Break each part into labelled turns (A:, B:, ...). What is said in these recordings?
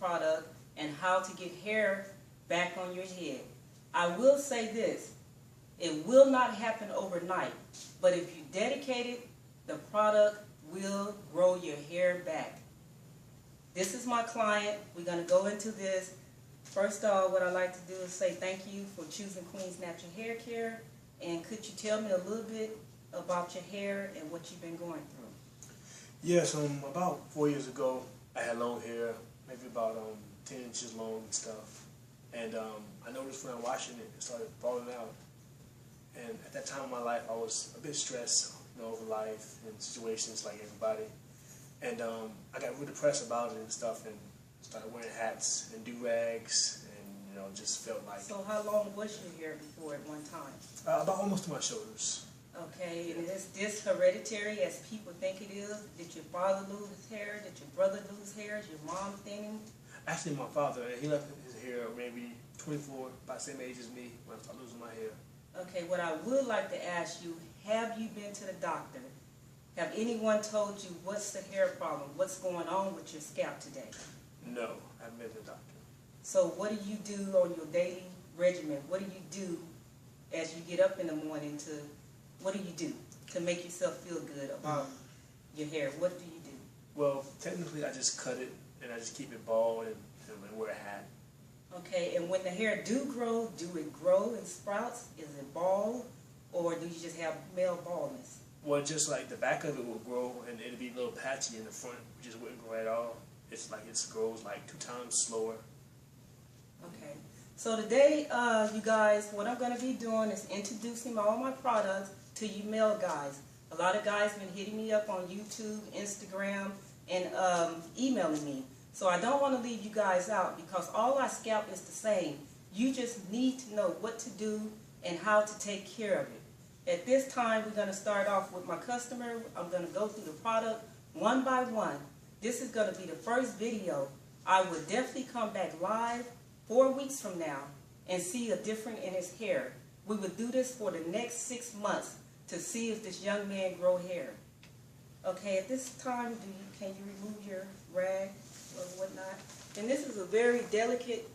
A: product and how to get hair back on your head. I will say this, it will not happen overnight, but if you dedicate it, the product will grow your hair back. This is my client. We're going to go into this. First of all, what I like to do is say thank you for choosing Queen's Natural Hair Care. And could you tell me a little bit about your hair and what you've been going through?
B: Yes, about 4 years ago, I had long hair, maybe about 10 inches long and stuff. And I noticed when I was washing it, it started falling out. And at that time of my life, I was a bit stressed, over life and situations like everybody. And I got really depressed about it and stuff, and started wearing hats and do-rags, and just felt like.
A: So how long was your hair before at one time?
B: About almost to my shoulders.
A: Okay, and is this hereditary as people think it is? Did your father lose his hair? Did your brother lose hair? Is your mom thinning?
B: Actually, my father, he left his hair maybe 24, about the same age as me when I started losing my hair.
A: Okay, what I would like to ask you, have you been to the doctor? Have anyone told you what's the hair problem? What's going on with your scalp today?
B: No, I haven't been to the doctor.
A: So what do you do on your daily regimen? What do you do as you get up in the morning what do you do to make yourself feel good about your hair? What do you do?
B: Well, technically I just cut it and I just keep it bald and wear a hat.
A: Okay, and when the hair do it grow in sprouts? Is it bald, or do you just have male baldness?
B: Well, just like the back of it will grow and it'll be a little patchy in the front, it just wouldn't grow at all. It's like it grows like 2 times slower.
A: Okay, so today, you guys, what I'm going to be doing is introducing all my products to you male guys. A lot of guys been hitting me up on YouTube, Instagram, and emailing me. So I don't want to leave you guys out because all our scalp is the same. You just need to know what to do and how to take care of it. At this time, we're going to start off with my customer. I'm going to go through the product one by one. This is going to be the first video. I would definitely come back live 4 weeks from now and see a difference in his hair. We would do this for the next 6 months to see if this young man grow hair. Okay, at this time, can you remove your rag or whatnot? And this is a very delicate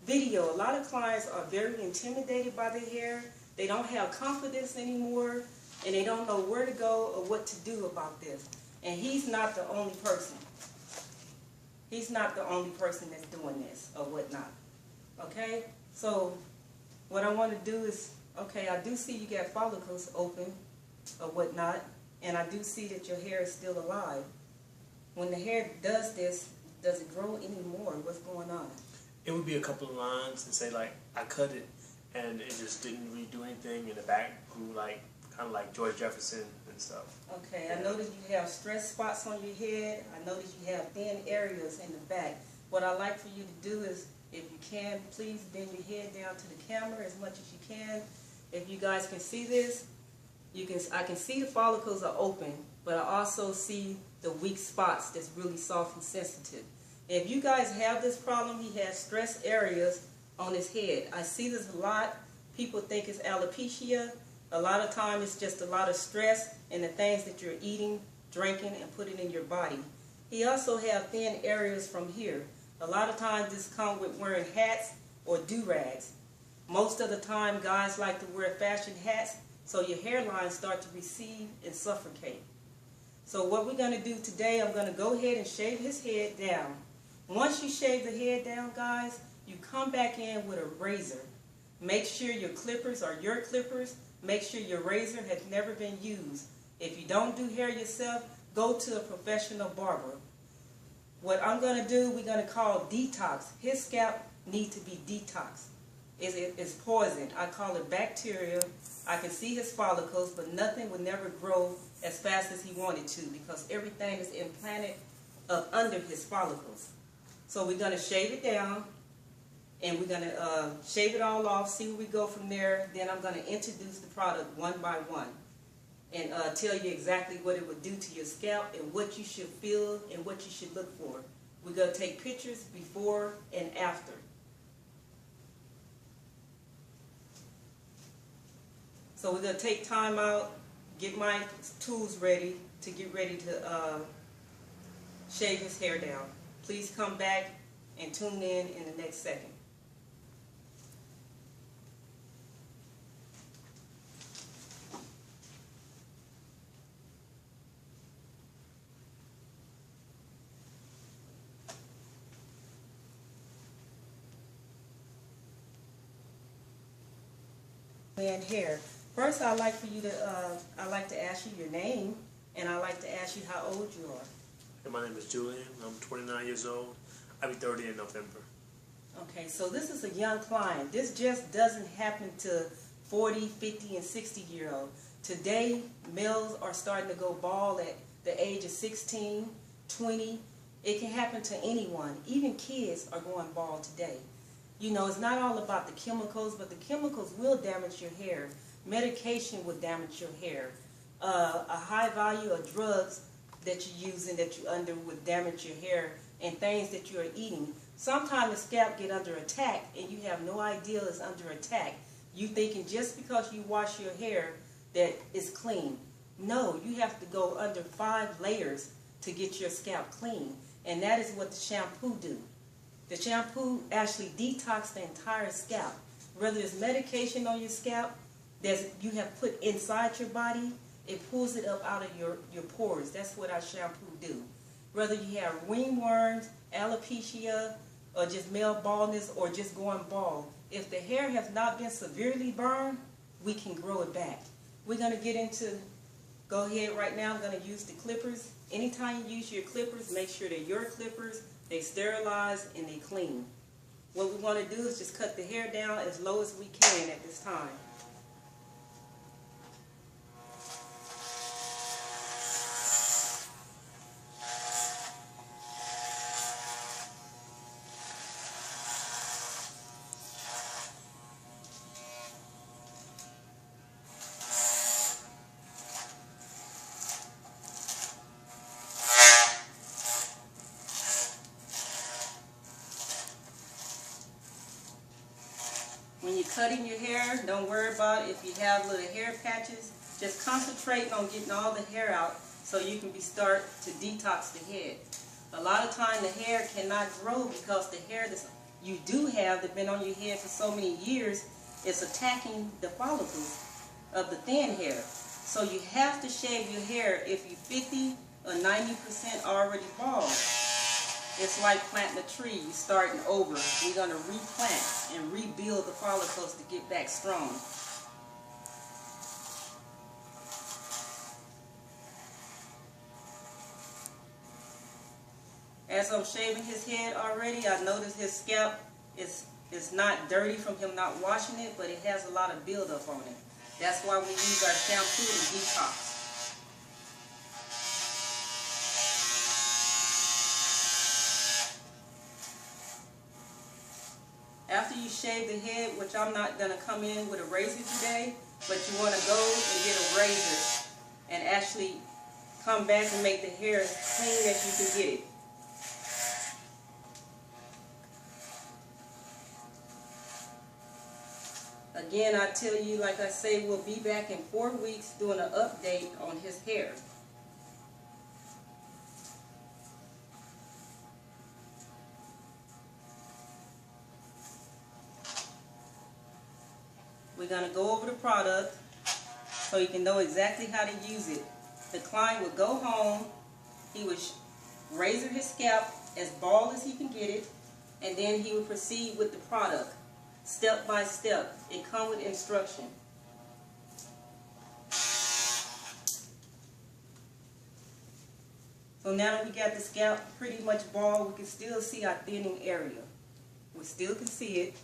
A: video. A lot of clients are very intimidated by their hair. They don't have confidence anymore, and they don't know where to go or what to do about this. And he's not the only person. He's not the only person that's doing this or whatnot. Okay? So what I want to do is, okay, I do see you got follicles open or whatnot, and I do see that your hair is still alive. When the hair does this, does it grow anymore? What's going on?
B: It would be a couple of lines and say like, I cut it and it just didn't really do anything, and the back grew like, kind of like George Jefferson and stuff.
A: Okay, I noticed you have stress spots on your head. I noticed you have thin areas in the back. What I like for you to do is, if you can, please bend your head down to the camera as much as you can. If you guys can see this, I can see the follicles are open, but I also see the weak spots that's really soft and sensitive. If you guys have this problem, he has stress areas on his head. I see this a lot. People think it's alopecia. A lot of time it's just a lot of stress and the things that you're eating, drinking, and putting in your body. He also have thin areas from here. A lot of times this comes with wearing hats or do-rags. Most of the time guys like to wear fashion hats, so your hairline starts to recede and suffocate. So what we're going to do today, I'm going to go ahead and shave his head down. Once you shave the head down, guys, you come back in with a razor. Make sure your clippers are your clippers. Make sure your razor has never been used. If you don't do hair yourself, go to a professional barber. What I'm going to do, we're going to call detox. His scalp needs to be detoxed. It's poison. I call it bacteria. I can see his follicles, but nothing would never grow as fast as he wanted to because everything is implanted up under his follicles. So we're going to shave it down, and we're going to shave it all off, see where we go from there. Then I'm going to introduce the product one by one and tell you exactly what it would do to your scalp and what you should feel and what you should look for. We're going to take pictures before and after. So we're going to take time out, get my tools ready to get ready to shave his hair down. Please come back and tune in the next second. And hair. First, I'd like to ask you your name, and I'd like to ask you how old you are.
B: Hey, my name is Julian. I'm 29 years old. I'll be 30 in November.
A: Okay, so this is a young client. This just doesn't happen to 40, 50, and 60-year-old. Today, males are starting to go bald at the age of 16, 20. It can happen to anyone. Even kids are going bald today. You know, it's not all about the chemicals, but the chemicals will damage your hair. Medication will damage your hair. A high value of drugs that you're using, that you're under, would damage your hair, and things that you're eating. Sometimes the scalp get under attack, and you have no idea it's under attack. You thinking just because you wash your hair that it's clean. No, you have to go under 5 layers to get your scalp clean, and that is what the shampoo do. The shampoo actually detox the entire scalp. Whether it's medication on your scalp that you have put inside your body, it pulls it up out of your pores. That's what our shampoo do. Whether you have ringworms, alopecia, or just male baldness, or just going bald, if the hair has not been severely burned, we can grow it back. We're going to go ahead right now. I'm going to use the clippers. Anytime you use your clippers, make sure they're your clippers. They sterilize and they clean. What we want to do is just cut the hair down as low as we can at this time. When you're cutting your hair, don't worry about if you have little hair patches. Just concentrate on getting all the hair out so you can start to detox the head. A lot of time the hair cannot grow because the hair that you do have that's been on your head for so many years is attacking the follicles of the thin hair. So you have to shave your hair if you're 50 or 90% already bald. It's like planting a tree. You're starting over. We're going to replant and rebuild the follicles to get back strong. As I'm shaving his head already, I noticed his scalp is not dirty from him not washing it, but it has a lot of buildup on it. That's why we use our shampoo to detox. After you shave the head, which I'm not going to come in with a razor today, but you want to go and get a razor and actually come back and make the hair as clean as you can get it. Again, I tell you, like I say, we'll be back in 4 weeks doing an update on his hair. We're going to go over the product so you can know exactly how to use it. The client would go home, he would razor his scalp as bald as he can get it, and then he would proceed with the product, step by step. It comes with instruction. So now that we got the scalp pretty much bald, we can still see our thinning area. We still can see it.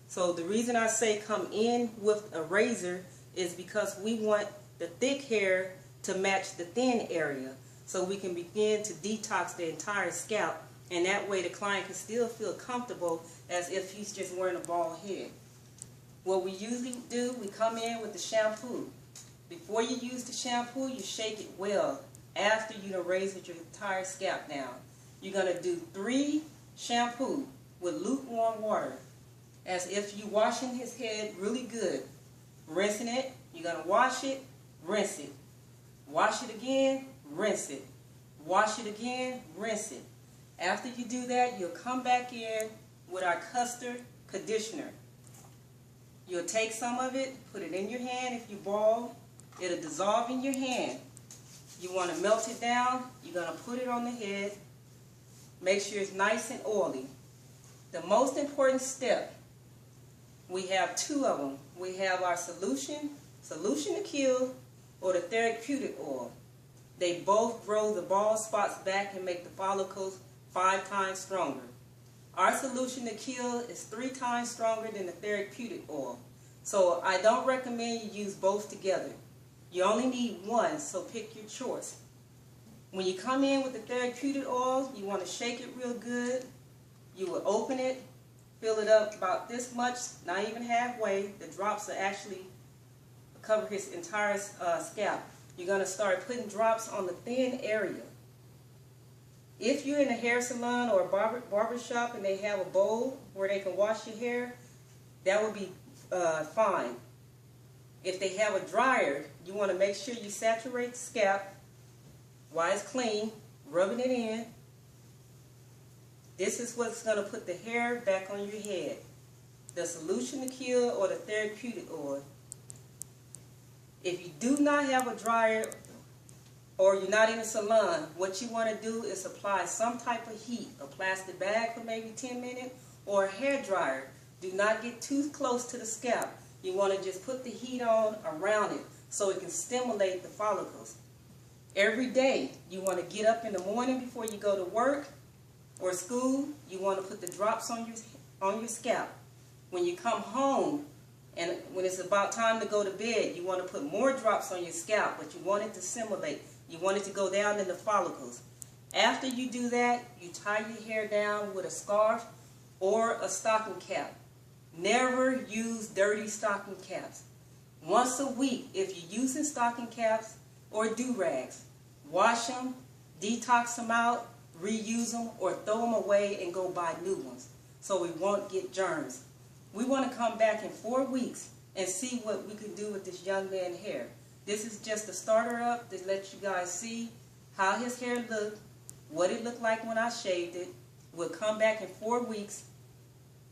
A: So the reason I say come in with a razor is because we want the thick hair to match the thin area so we can begin to detox the entire scalp, and that way the client can still feel comfortable as if he's just wearing a bald head. What we usually do, we come in with the shampoo. Before you use the shampoo, you shake it well after you done razored your entire scalp down. You're going to do 3 shampoo with lukewarm water, as if you're washing his head really good. Rinsing it, you're going to wash it, rinse it. Wash it again, rinse it. Wash it again, rinse it. After you do that, you'll come back in with our custard conditioner. You'll take some of it, put it in your hand if you bald. It'll dissolve in your hand. You want to melt it down. You're going to put it on the head. Make sure it's nice and oily. The most important step, we have two of them. We have our solution to kill, or the therapeutic oil. They both grow the bald spots back and make the follicles 5 times stronger. Our solution to kill is 3 times stronger than the therapeutic oil. So I don't recommend you use both together. You only need one, so pick your choice. When you come in with the therapeutic oil, you want to shake it real good. You will open it, fill it up about this much, not even halfway. The drops will actually cover his entire scalp. You're going to start putting drops on the thin area. If you're in a hair salon or a barber shop and they have a bowl where they can wash your hair, that would be fine. If they have a dryer, you want to make sure you saturate the scalp while it's clean, rubbing it in. This is what's going to put the hair back on your head. The solution to kill or the therapeutic oil. If you do not have a dryer or you're not in a salon, what you want to do is apply some type of heat, a plastic bag for maybe 10 minutes, or a hair dryer. Do not get too close to the scalp. You want to just put the heat on around it so it can stimulate the follicles. Every day, you want to get up in the morning before you go to work or school. You want to put the drops on your scalp. When you come home, and when it's about time to go to bed, you want to put more drops on your scalp, but you want it to simulate. You want it to go down in the follicles. After you do that, you tie your hair down with a scarf or a stocking cap. Never use dirty stocking caps. Once a week, if you're using stocking caps or do-rags, wash them, detox them out, reuse them, or throw them away and go buy new ones so we won't get germs. We want to come back in 4 weeks and see what we can do with this young man's hair. This is just a starter up to let you guys see how his hair looked, what it looked like when I shaved it. We'll come back in 4 weeks,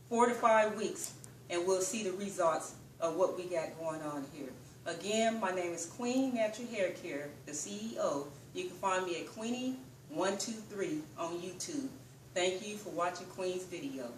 A: 4 to 5 weeks, and we'll see the results of what we got going on here. Again, my name is Queen Natural Hair Care, the CEO. You can find me at Queenie123 on YouTube. Thank you for watching Queen's video.